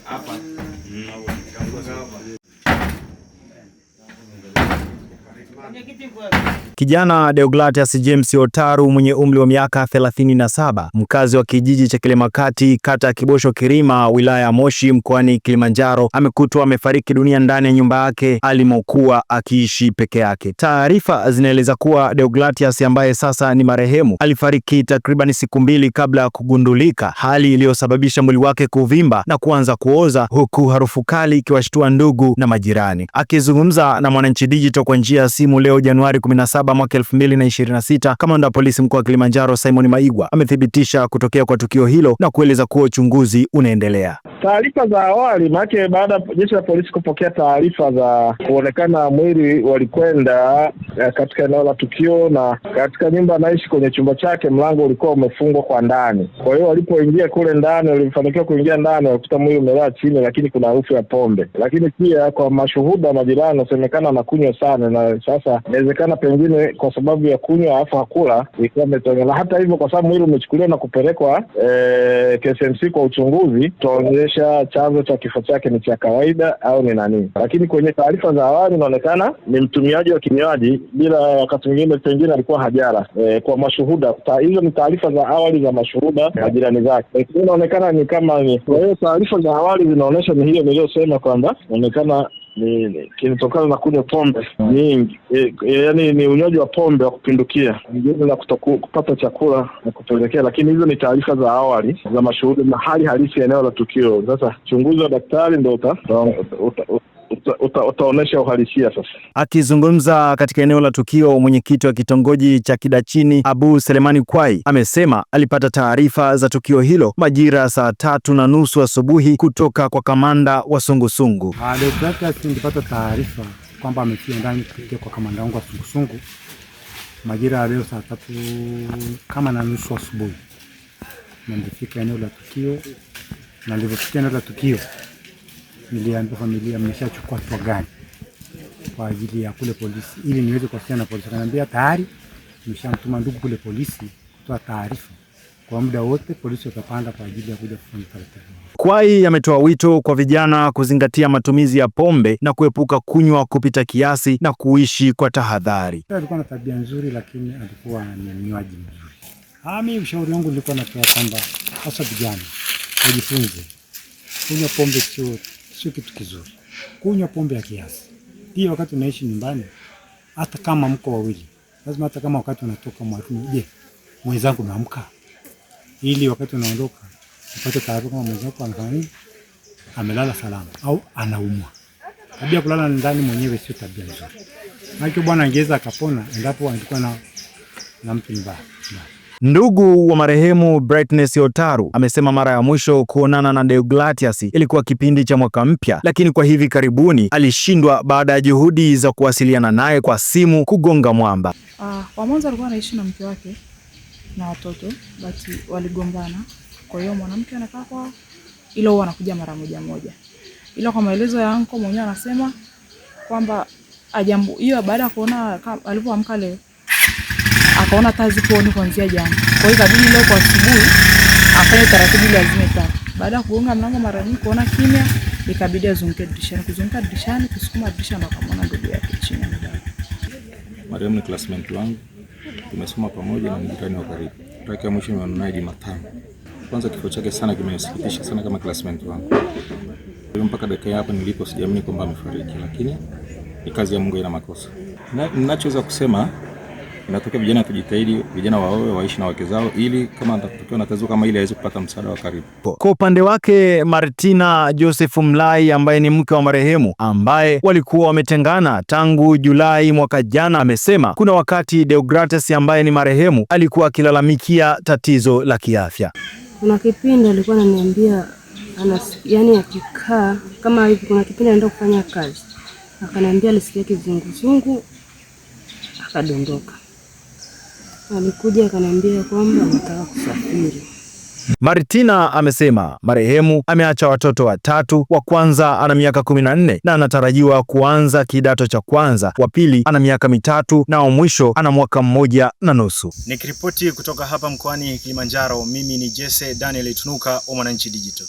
hapa. Kijana Deogratias James Otaru mwenye umri wa miaka 37, mkazi wa kijiji cha Kilemakati, kata ya Kibosho Kirima, wilaya ya Moshi, mkoani Kilimanjaro, amekutwa amefariki dunia ndani ya nyumba yake alimokuwa akiishi peke yake. Taarifa zinaeleza kuwa Deogratias, ambaye sasa ni marehemu, alifariki takriban siku 2 kabla ya kugundulika, hali iliyosababisha mwili wake kuvimba na kuanza kuoza, huku harufu kali ikiwashtua ndugu na majirani. Akizungumza na Mwananchi Digital kwa njia ya simu leo Januari 17 mwaka 2026, kamanda wa polisi mkoa wa Kilimanjaro Simon Maigwa amethibitisha kutokea kwa tukio hilo na kueleza kuwa uchunguzi unaendelea. Taarifa za awali, maana baada ya jeshi la polisi kupokea taarifa za kuonekana mwili walikwenda katika eneo la tukio, na katika nyumba anaishi kwenye chumba chake mlango ulikuwa umefungwa kwa ndani. Kwa hiyo walipoingia kule ndani, walifanikiwa kuingia ndani, walikuta mwili umelala chini, lakini kuna harufu ya pombe. Lakini pia kwa mashuhuda majirani wasemekana anakunywa sana, na sasa inawezekana pengine kwa sababu ya kunywa afa hakula ilikuwa imetonga. Na hata hivyo, kwa sababu mwili umechukuliwa na kupelekwa KSMC kwa uchunguzi, tuonyesha chanzo cha kifo chake ni cha kawaida au ni nani. Lakini kwenye taarifa za awali inaonekana ni mtumiaji wa kinywaji, bila wakati mwingine pengine alikuwa hajara. Kwa mashuhuda hizo ni taarifa za awali za mashuhuda na jirani zake. Inaonekana ni kama ni. Kwa hiyo taarifa za awali zinaonyesha ni hiyo niliyosema kwamba inaonekana ni kinatokana na kunywa pombe nyingi, yaani ni unywaji wa pombe wa kupindukia, ngine na kupata chakula na kupelekea. Lakini hizo ni taarifa za awali za mashuhuda na hali halisi ya eneo la tukio. Sasa uchunguzi wa daktari ndio utaonesha uhalisia sasa. Akizungumza katika eneo la tukio, mwenyekiti wa kitongoji cha Kidachini Abu Selemani Kwai amesema alipata taarifa za tukio hilo majira saa 3:30 asubuhi kutoka kwa kamanda wa sungusungu. Deogratias nilipata taarifa kwamba amefia ndani kupitia kwa kamanda wangu wa sungusungu majira ya leo saa 3:30 asubuhi. Nilifika eneo la tukio, na nilipofika eneo la tukio niliambia familia mmeshachukua hatua gani kwa ajili ya kule polisi, ili niweze kuwasiliana na polisi. Akaniambia tayari nimeshamtuma ndugu kule polisi kutoa taarifa, kwa muda wote polisi watapanda kwa ajili ya kuja kufanya taratibu. Kwai ametoa wito kwa vijana kuzingatia matumizi ya pombe na kuepuka kunywa kupita kiasi na kuishi kwa tahadhari. Alikuwa na tabia nzuri, lakini alikuwa ni mnywaji mzuri. Mimi ushauri wangu nilikuwa natoa kwamba hasa vijana wajifunze kunywa pombe sio kitu kizuri. Kunywa pombe ya kiasi. Pia wakati unaishi nyumbani, hata kama mko wawili, lazima hata kama wakati unatoka mwalimu, je, mwenzangu ameamka? Ili wakati unaondoka upate taarifa kama mwenzako anafanya nini, amelala salama au anaumwa. Tabia kulala ndani mwenyewe sio tabia nzuri. Maana bwana angeweza akapona endapo alikuwa na mtu mbaya. Ndugu wa marehemu Brightness Otaru amesema mara ya mwisho kuonana na Deogratias ilikuwa kipindi cha mwaka mpya, lakini kwa hivi karibuni alishindwa baada ya juhudi za kuwasiliana naye kwa simu kugonga mwamba. Kwa mwanzo alikuwa anaishi na mke wake na watoto, basi waligombana. Kwa hiyo mwanamke anakaa kwao, ila huwa anakuja mara moja. Ila kwa maelezo ya anko mwenyewe anasema kwamba ajambo hiyo baada ya kuona alipoamka leo akaona taa zipo kuanzia jana. Kwa hiyo kabidi leo kwa asubuhi afanye taratibu ile azime taa. Baada ya kugonga mlango mara nyingi kuona kimya, ikabidi azunguke dirishani. Kuzunguka dirishani, kusukuma dirisha na akamwona ndugu yake chini ya mlango. Marehemu ni classmate wangu. Tumesoma pamoja na mjirani wa karibu. Rafiki ya mwisho nimeona naye Jumatano. Kwanza kifo chake sana kimenisikitisha sana kama classmate wangu. Mpaka dakika hapa nilipo sijaamini kwamba amefariki, lakini ni kazi ya Mungu, ina makosa. Ninachoweza kusema inatokea vijana tujitahidi, vijana waoe, waishi na wake zao, ili kama atatokea na tatizo kama ile aweze kupata msaada wa karibu. Kwa upande wake Martina Joseph Mlai, ambaye ni mke wa marehemu ambaye walikuwa wametengana tangu Julai mwaka jana, amesema kuna wakati Deogratias ambaye ni marehemu alikuwa akilalamikia tatizo la kiafya. Kuna kipindi alikuwa ananiambia yani akikaa kama hivi, kuna kipindi anaenda kufanya kazi akaniambia alisikia kizunguzungu akadondoka. Alikuja akaniambia kwamba anataka kusafiri. Martina amesema marehemu ameacha watoto 3, wa kwanza ana miaka 14 na anatarajiwa kuanza kidato cha kwanza, wa pili ana miaka 3 na wa mwisho ana mwaka 1.5. Nikiripoti kutoka hapa mkoani Kilimanjaro, mimi ni Jesse Daniel Tunuka wa Mwananchi Digital.